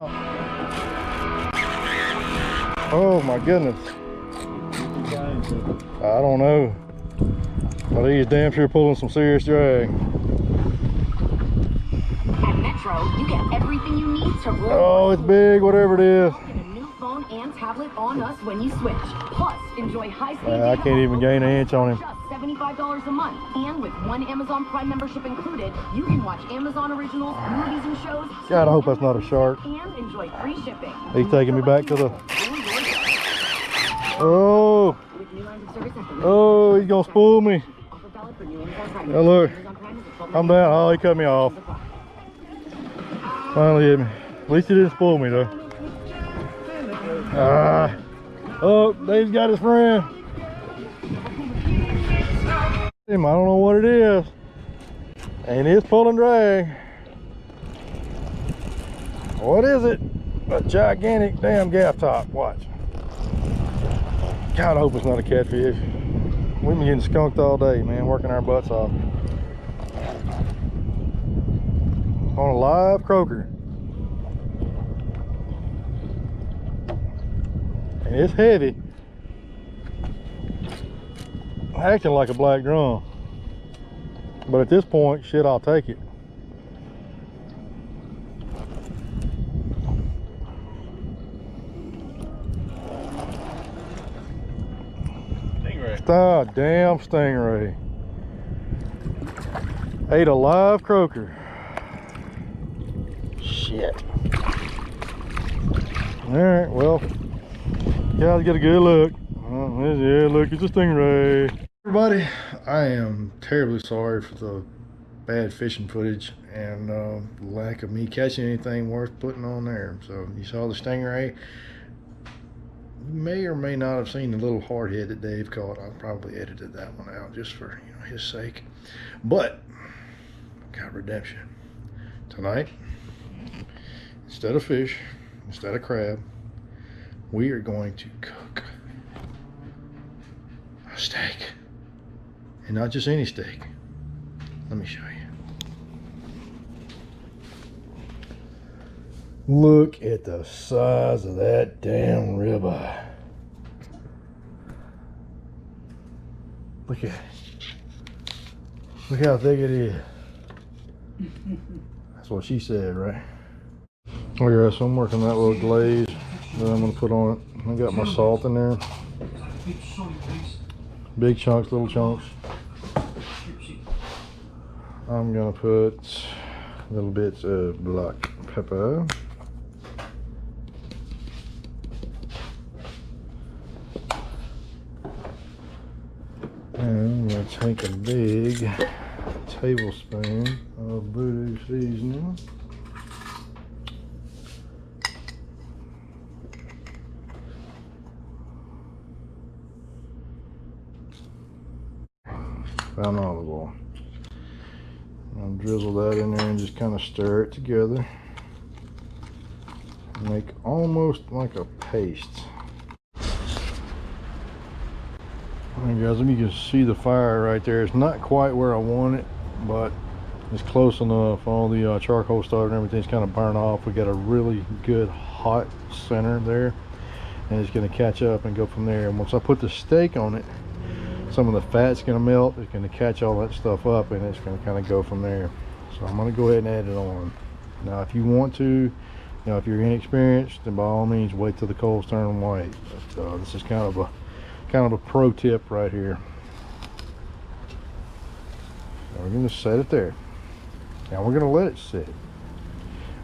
Oh my goodness. I don't know. But he's damn sure pulling some serious drag. At Metro, you get everything you need to roll. Oh, it's big, whatever it is. Get a new phone and tablet on us when you switch. Plus, enjoy high-speed data. I can't even gain an inch on him. Just $75 a month. And with one Amazon Prime membership included, you can watch Amazon originals, movies, and shows. God, I hope that's not a shark. And enjoy free shipping. He's taking me back to the... Oh! Oh, he's gonna spool me. Oh, look. I'm down. Oh, he cut me off. Finally hit me. At least he didn't spool me, though. Ah. Oh, Dave's got his friend. I don't know what it is. And it's pulling drag. What is it? A gigantic damn gaff top. Watch. God, I hope it's not a catfish. We've been getting skunked all day, man, working our butts off. On a live croaker. And it's heavy. Acting like a black drum. But at this point, shit, I'll take it. Ah, damn stingray. Ate a live croaker. Shit. Alright, well, guys, get a good look. Yeah, look, it's a stingray. Everybody, I am terribly sorry for the bad fishing footage and lack of me catching anything worth putting on there. So you saw the stingray. You may or may not have seen the little hard head that Dave caught. I probably edited that one out just for his sake. But got redemption tonight. Instead of fish, instead of crab, we are going to cook a steak, and not just any steak. Let me show you. Look at the size of that damn ribeye. Look at it. Look how thick it is. That's what she said, right? Okay, so I'm working that little glaze that I'm gonna put on it. I got my salt in there. Big chunks, little chunks. I'm gonna put little bits of black pepper. And I'm going to take a big tablespoon of voodoo seasoning. Found olive oil. I'll drizzle that in there and just kind of stir it together. Make almost like a paste. Alright guys, let me just see the fire right there. It's not quite where I want it, but it's close enough. All the charcoal starter and everything's kind of burned off. We got a really good hot center there, and it's going to catch up and go from there. And once I put the steak on it, some of the fat's going to melt. It's going to catch all that stuff up, and it's going to kind of go from there. So I'm going to go ahead and add it on. Now if you want to, if you're inexperienced, then by all means wait till the coals turn white. But this is kind of a pro tip right here. So we're going to set it there. Now we're going to let it sit.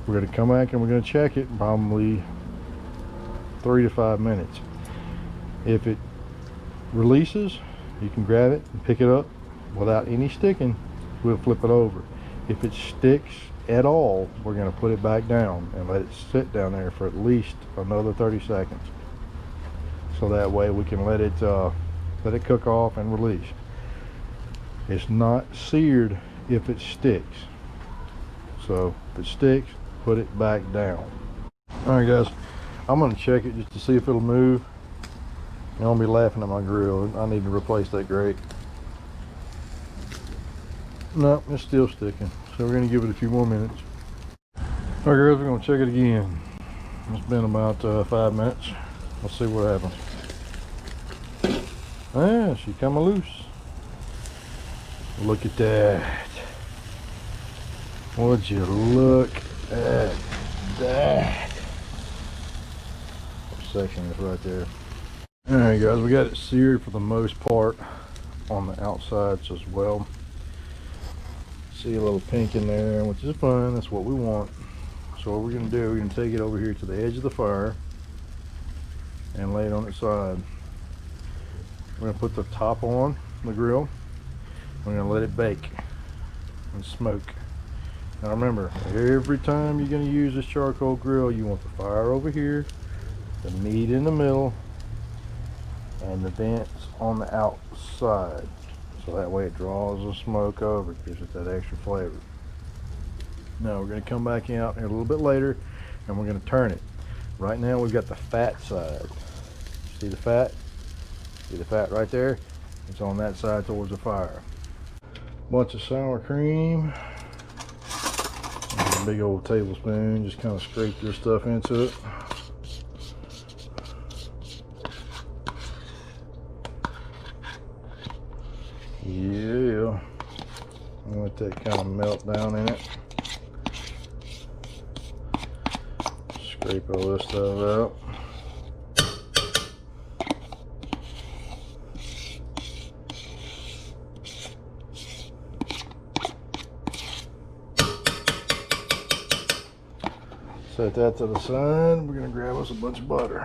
We're going to come back and we're going to check it in probably 3 to 5 minutes. If it releases, you can grab it and pick it up without any sticking. We'll flip it over. If it sticks at all, we're going to put it back down and let it sit down there for at least another 30 seconds. So that way we can let it cook off and release. It's not seared if it sticks. So if it sticks, put it back down. Alright guys, I'm going to check it just to see if it'll move. I'm going to be laughing at my grill. I need to replace that grate. No, it's still sticking. So we're going to give it a few more minutes. Alright guys, we're going to check it again. It's been about 5 minutes. Let's see what happens. Ah, she coming loose. Look at that. Would you look at that? Section is right there. Alright guys, we got it seared for the most part on the outsides as well. See a little pink in there, which is fine. That's what we want. So what we're going to do, we're going to take it over here to the edge of the fire and lay it on its side. We're going to put the top on the grill. We're going to let it bake and smoke. Now remember, every time you're going to use this charcoal grill, you want the fire over here, the meat in the middle, and the vents on the outside. So that way it draws the smoke over, gives it that extra flavor. Now we're going to come back out here a little bit later and we're going to turn it. Right now we've got the fat side. See the fat? See the fat right there? It's on that side towards the fire. Bunch of sour cream. And a big old tablespoon. Just kind of scrape this stuff into it. Yeah. I'll let that kind of melt down in it. Scrape all this stuff out. Set that to the side. We're gonna grab us a bunch of butter.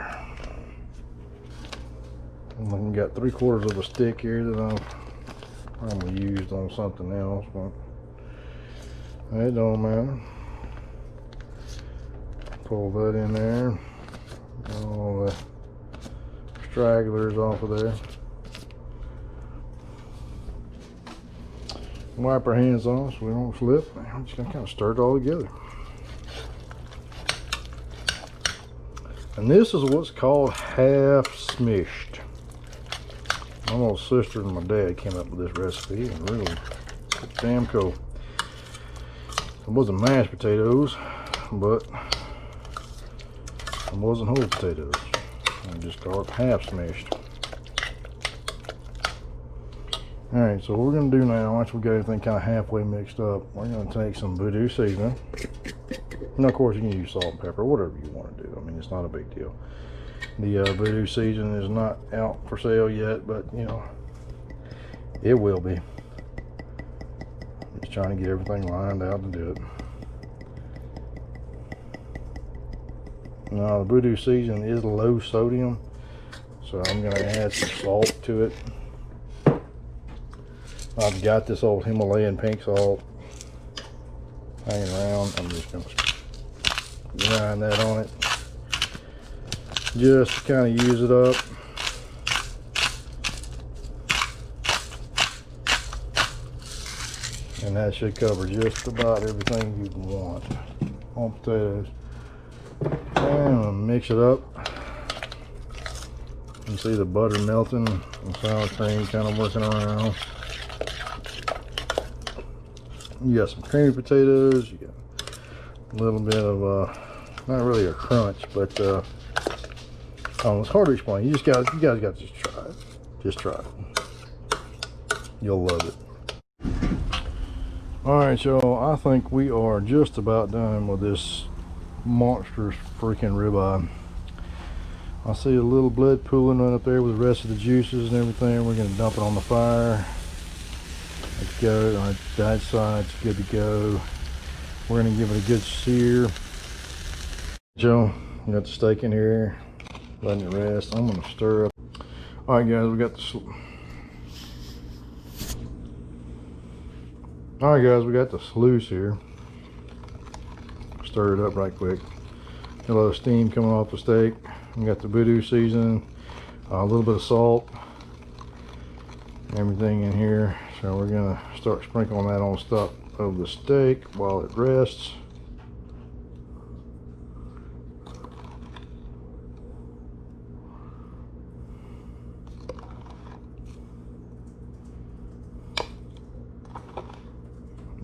I've got 3/4 of a stick here that I've probably used on something else, but it don't matter. Pull that in there. All the stragglers off of there. Wipe our hands off so we don't slip. I'm just gonna kind of stir it all together. And this is what's called half smished. My little sister and my dad came up with this recipe and really damn cool. It wasn't mashed potatoes, but it wasn't whole potatoes. I just call it half smished. Alright, so what we're going to do now, once we got everything kind of halfway mixed up, we're going to take some voodoo seasoning. And of course you can use salt and pepper, whatever you want to do. I mean, it's not a big deal. The voodoo seasoning is not out for sale yet, but you know, it will be. Just trying to get everything lined out to do it. Now the voodoo seasoning is low sodium, so I'm going to add some salt to it. I've got this old Himalayan pink salt hanging around. I'm just going to grind that on it. Just to kind of use it up. And that should cover just about everything you want on potatoes. And I'm gonna mix it up. You can see the butter melting and sour cream kind of working around. You got some creamy potatoes. You got a little bit of not really a crunch, but it's hard to explain. You guys got to just try it. Just try it. You'll love it. All right, y'all. I think we are just about done with this monstrous freaking ribeye. I see a little blood pooling right up there with the rest of the juices and everything. We're gonna dump it on the fire. Let's go. On that side's good to go. We're gonna give it a good sear. Joe, we got the steak in here, letting it rest. I'm gonna stir up. All right, guys, we got the sluice here. Stir it up right quick. Got a little steam coming off the steak. We got the voodoo seasoning, a little bit of salt, everything in here. So we're gonna start sprinkling that on top of the steak while it rests.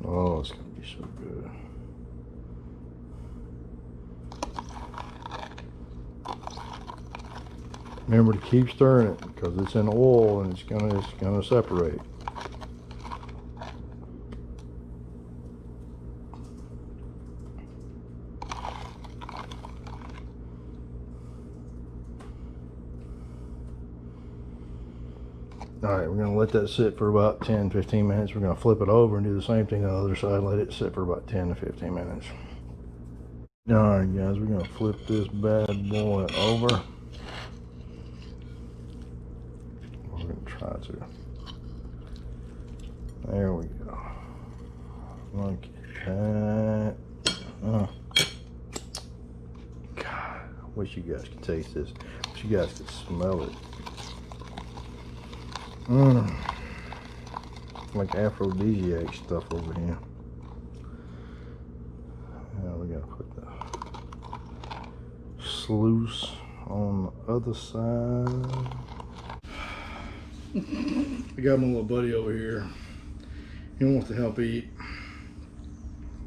Oh, it's gonna be so good. Remember to keep stirring it because it's in oil and it's gonna separate. Alright, we're going to let that sit for about 10-15 minutes. We're going to flip it over and do the same thing on the other side. Let it sit for about 10 to 15 minutes. Alright guys, we're going to flip this bad boy over. We're going to try to. There we go. Like that. Oh. God, I wish you guys could taste this. I wish you guys could smell it. Like aphrodisiac stuff over here. Now we gotta put the sluice on the other side. I got my little buddy over here. He wants to help eat.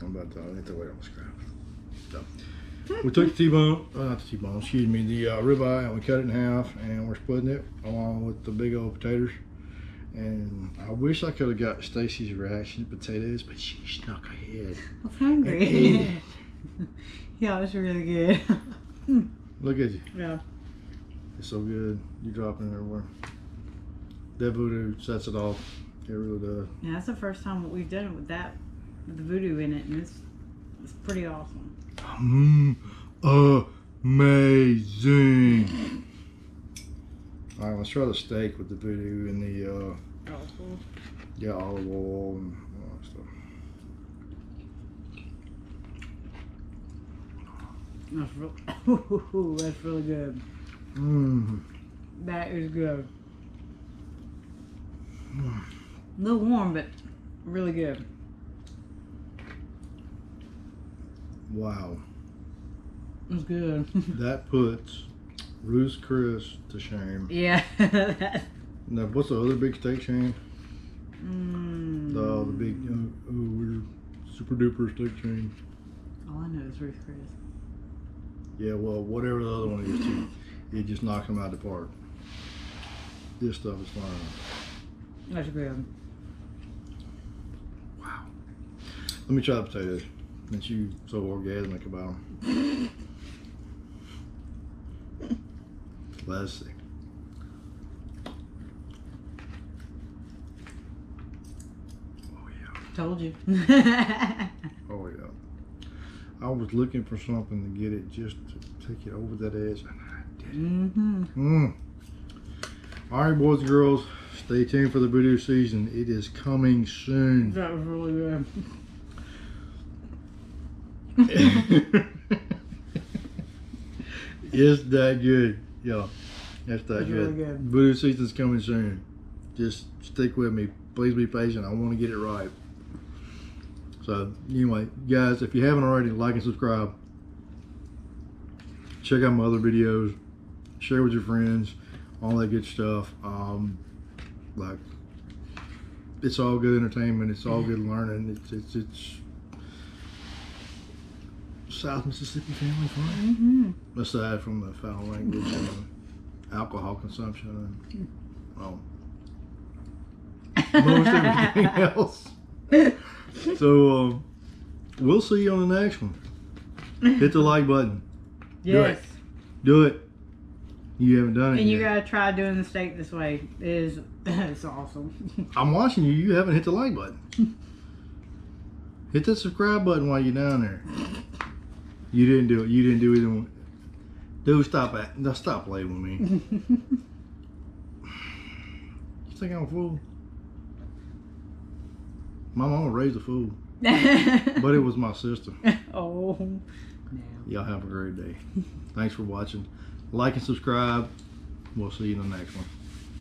I'm about to hit the weight on the scrap. So, we took the T-bone, not the T-bone, excuse me, the ribeye, and we cut it in half, and we're splitting it along with the big old potatoes. And I wish I could have got Stacy's reaction to potatoes, but she snuck ahead. I was hungry. Yeah, it was really good. Look at you. Yeah. It's so good. You dropping it everywhere. That voodoo sets it off. It really does. Yeah, that's the first time we've done it with that, with the voodoo in it, and it's pretty awesome. Amazing. All right, let's try the steak with the voodoo and the olive oil and all that stuff. That's really good. That is good. A little warm, but really good. Wow. It's good. That puts Ruth's Chris to shame. Yeah. Now, what's the other big steak chain? The big, weird, super duper steak chain. All I know is Ruth Chris. Yeah, well, whatever the other one is too, it just knocks them out of the park. This stuff is fine. That's good. Wow. Let me try the potatoes. Since you so orgasmic about them. Let's see. Oh yeah. Told you. Oh yeah. I was looking for something to get it just to take it over that edge, and I did it. All right, boys and girls, stay tuned for the voodoo season. It is coming soon. That was really good. It's that good. Yeah, that's that good. Really good. Voodoo season's coming soon. Just stick with me. Please be patient. I want to get it right. So anyway, guys, if you haven't already, like and subscribe. Check out my other videos. Share with your friends. All that good stuff. Like, it's all good entertainment. It's all good learning. It's South Mississippi family fun. Aside from the foul language and alcohol consumption and most everything else. So we'll see you on the next one. Hit the like button. Yes. Do it. You haven't done it And you yet. gotta try doing the steak this way. It's awesome. I'm watching you. You haven't hit the like button. Hit the subscribe button while you're down there. You didn't do it. You didn't do either one. Dude, stop it. No, stop playing with me. You think I'm a fool? My mama raised a fool. But it was my sister. Oh. No. Y'all have a great day. Thanks for watching. Like and subscribe. We'll see you in the next one.